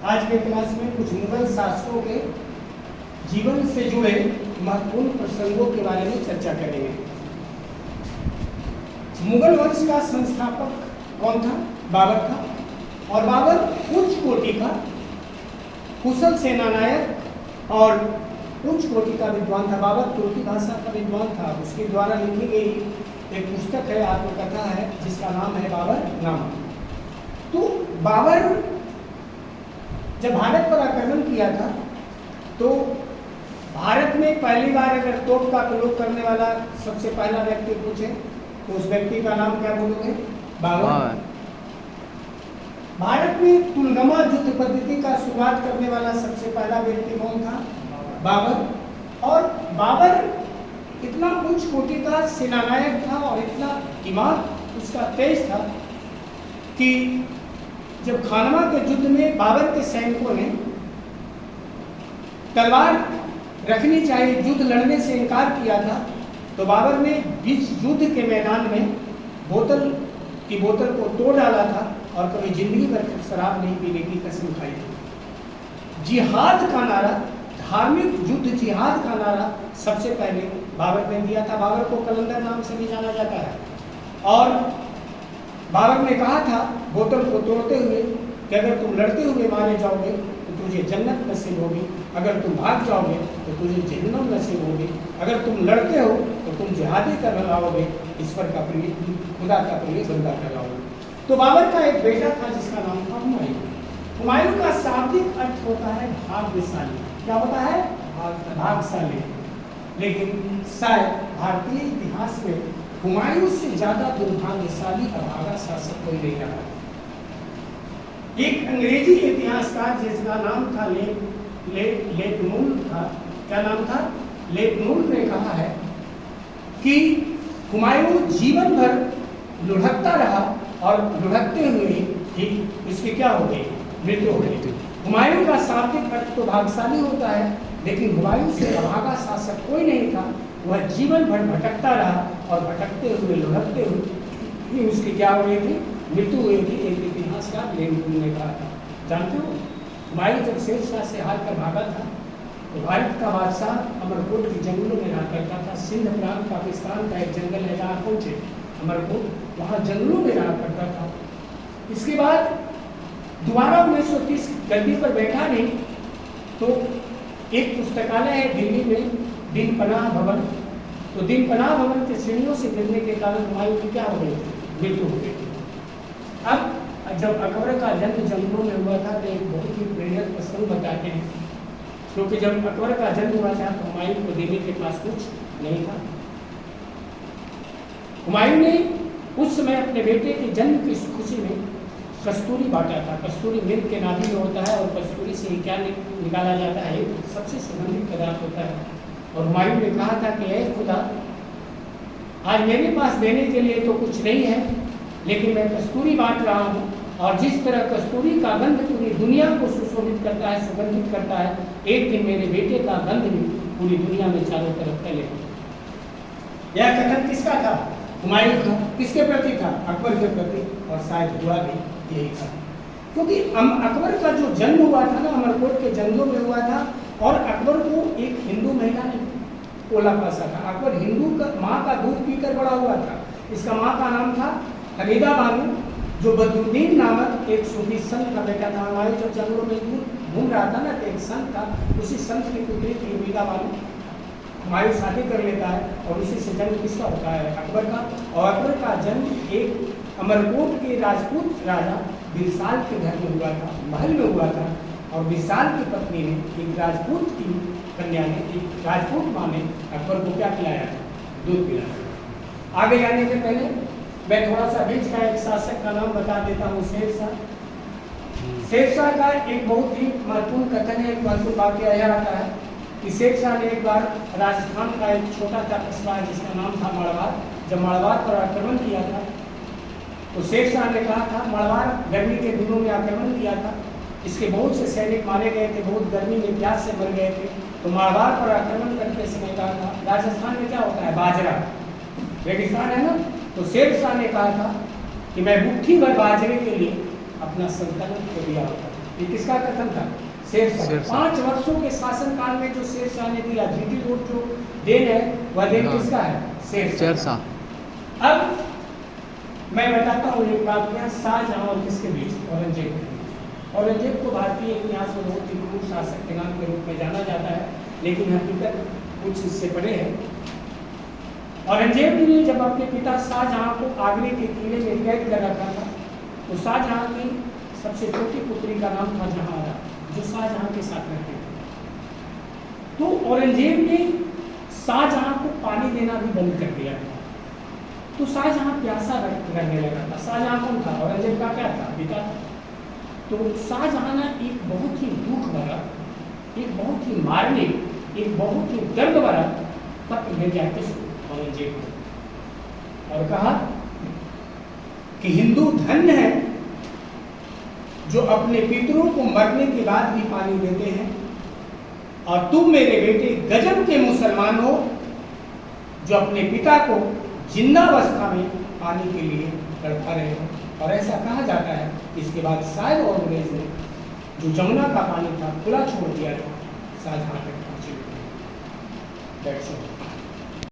आज के क्लास में कुछ मुगल शासकों के जीवन से जुड़े महत्वपूर्ण प्रसंगों के बारे में चर्चा करेंगे। मुगल वंश का संस्थापक कौन था? बाबर था। और बाबर उच्च कोटि का कुशल सेनानायक और उच्च कोटि का विद्वान था। बाबर तुर्की भाषा का विद्वान था। उसके द्वारा लिखी गई एक पुस्तक है, आत्मकथा है, जिसका नाम है बाबर नामा। तो बाबर जब भारत पर आक्रमण किया था तो भारत में पहली बार अगर तोप का प्रयोग करने वाला सबसे पहला व्यक्ति पूछे तो उस व्यक्ति का नाम क्या बोलोगे? बाबर। भारत में तुलगमा युद्ध पद्धति का शुरुआत करने वाला सबसे पहला व्यक्ति कौन था? बाबर। और बाबर इतना उच्च कोटि का सेनानायक था और इतना दिमाग उसका तेज था कि जब खानवा के युद्ध में बाबर के सैनिकों ने तलवार रखनी चाहिए, युद्ध लड़ने से इनकार किया था, तो बाबर ने बीच युद्ध के मैदान में बोतल को तोड़ डाला था और कभी जिंदगी भर शराब नहीं पीने की कसम खाई थी। जिहाद का नारा, धार्मिक युद्ध जिहाद का नारा सबसे पहले बाबर ने दिया था। बाबर को कलंदर नाम से भी जाना जाता है। और बाबर ने कहा था बोतल को तोड़ते हुए कि अगर तुम लड़ते हुए मारे जाओगे तो तुझे जन्नत नसीब होगी, अगर तुम भाग जाओगे तो तुझे जहन्नम नसीब होगी, अगर तुम लड़ते हो तो तुम जिहादी कहलाओगे, ईश्वर का प्रिय, खुदा का प्रिय बंदा कहलाओगे। तो बाबर का एक बेटा था जिसका नाम था हुमायूं। हुमायूं का शाब्दिक अर्थ होता है भाग्यशाली। क्या होता है? भाग्यशाली। लेकिन शायद भारतीय इतिहास में हुमायूं से ज्यादा दुर्भाग्यशाली अभागा शासक कोई नहीं रहा। एक अंग्रेजी इतिहासकार जिसका नाम था लेटमूल था, क्या नाम था? लेटमूल ने कहा है कि हुमायूं जीवन भर लुढ़कता रहा और लुढ़कते हुए ही इसकी क्या हो गई? मृत्यु हो गई। हुमायूं का शाब्दिक अर्थ तो भाग्यशाली होता है, लेकिन हुमायूं से अभागा शासक कोई नहीं था। वह जीवन भर भटकता रहा और भटकते हुए लुढ़कते हुए उसकी क्या हो गई थी? मृत्यु हुई थी। एक इतिहासकार लेटमूल ने कहा था। जानते हो, हुमायूं जब शेरशाह से हार कर भागा था तो भारत का बादशाह अमरकोट के जंगलों में रहा करता था। सिंध प्रांत पाकिस्तान का एक जंगल है, जहाँ पहुंचे अमरकोट, वहाँ जंगलों में रहा करता था। इसके बाद दोबारा 1930 गद्दी पर बैठा नहीं तो एक पुस्तकालय है दिल्ली में, दिन पनाह भवन। तो दिन पनाह भवन के सीढ़ियों से गिरने के कारण हुमायूं की क्या हो गई थी? मृत्यु हो गई। अब जब अकबर का जन्म जंगलों में हुआ था तो एक बहुत ही प्रेरक प्रसंग बताते हैं, क्योंकि जब अकबर का जन्म हुआ था तो हुमायूं को देने के पास कुछ नहीं था। हुमायूं ने उस समय अपने बेटे के जन्म की खुशी में कस्तूरी बांटा था। कस्तूरी मिर्ग के नाभि में होता है और कस्तूरी से क्या निकाला जाता है? एक सबसे सुगंधित पदार्थ होता है। और हुमायूं ने कहा था कि ऐ खुदा, आज मेरे पास देने के लिए तो कुछ नहीं है, लेकिन मैं कस्तूरी बांट रहा हूँ, और जिस तरह कस्तूरी का गंध पूरी दुनिया को सुशोभित करता है, सुगंधित करता है, एक दिन मेरे बेटे का गंध भी पूरी दुनिया में चारों तरफ फैलेगा। यह कथन किसका था? हुमायूं का। किसके प्रति था? अकबर के प्रति। और शायद हुआ भी यही था, क्योंकि अकबर का जो जन्म हुआ था ना, अमरकोट के जंगलों में हुआ था, और अकबर को एक हिंदू महिला ने पोला पासा था। अकबर हिंदू का माँ का दूध पीकर बड़ा हुआ था। इसका माँ का नाम था हमीदा बानो, जो बदरुद्दीन नामक एक सूफी संत का बेटा था। हुमायूं जब जंगलों में घूम रहा था ना तो एक संत था, उसी संत की पुत्री थी हमीदा बानो। हुमायूं शादी कर लेता है और उसी से जन्म किसका होता है? अकबर का। और अकबर का जन्म एक अमरकोट के राजपूत राजा बिरसाल के घर में हुआ था, महल में हुआ था। और बिरसाल की पत्नी ने, एक राजपूत की कन्या ने, एक राजपूत माँ ने अकबर को क्या खिलाया था? दूध पिलाया। आगे जाने से पहले मैं थोड़ा सा बीच का एक शासक का नाम बता देता हूँ, शेरशाह। शेरशाह का एक बहुत ही महत्वपूर्ण कथन है, एक महत्वपूर्ण वाक्य यह आता है कि शेरशाह ने एक बार राजस्थान का एक छोटा सा कस्बा है जिसका नाम था मड़वार, जब मड़वार पर आक्रमण किया था तो शेरशाह ने कहा था, मड़वार गर्मी के दिनों में आक्रमण किया था, इसके बहुत से सैनिक मारे गए थे, बहुत गर्मी में प्यास से मर गए थे। तो मड़वार पर आक्रमण करते समय कहा था, राजस्थान में क्या होता है? बाजरा, रेगिस्तान है ना। तो शेरशाह ने कहा था कि मैं मुट्ठी भर बाजरे के लिए अपना संतुलन खो दिया होता। ये किसका कथन था? शेरशाह। 5 वर्षों के शासनकाल में जो शेरशाह ने दिया, जीटी रोड जो देन है वह देन किसका है? शेरशाह। अब मैं बताता हूँ एक वाकया शाहजहां और किसके बीच? औरंगजेब के बीच। औरंगजेब को भारतीय इतिहास में बहुत ही क्रूर शासक के नाम के रूप में जाना जाता है, लेकिन हकीकत कुछ इससे परे है। औरंगजेब ने जब अपने पिता शाहजहां को आगरे के किले में कैद कर रखा था, तो शाहजहां की सबसे छोटी पुत्री का नाम था जहांआरा, जो शाहजहां के साथ रहती थी। तो औरंगजेब ने शाहजहां को पानी देना भी बंद कर दिया था, तो शाहजहां प्यासा रहने लगा था। शाहजहां कौन था? औरंगजेब का क्या था? पिता था। तो शाहजहां ने एक बहुत ही दुख भरा, एक बहुत ही मार्मिक, एक बहुत ही दर्द भरा पत्र भेजा औरंगजेब को, और कहा कि हिंदू धन्य है जो अपने पितरों को मरने के बाद भी पानी देते हैं, और तुम मेरे बेटे गजब के मुसलमान हो जो अपने पिता को जिंदावस्था में पानी के लिए तड़पा रहे हो। और ऐसा कहा जाता है, इसके बाद शायद औरंगजेब ने जो जमुना का पानी था खुला छोड़ दिया था शाहजहां तक पहुंचे।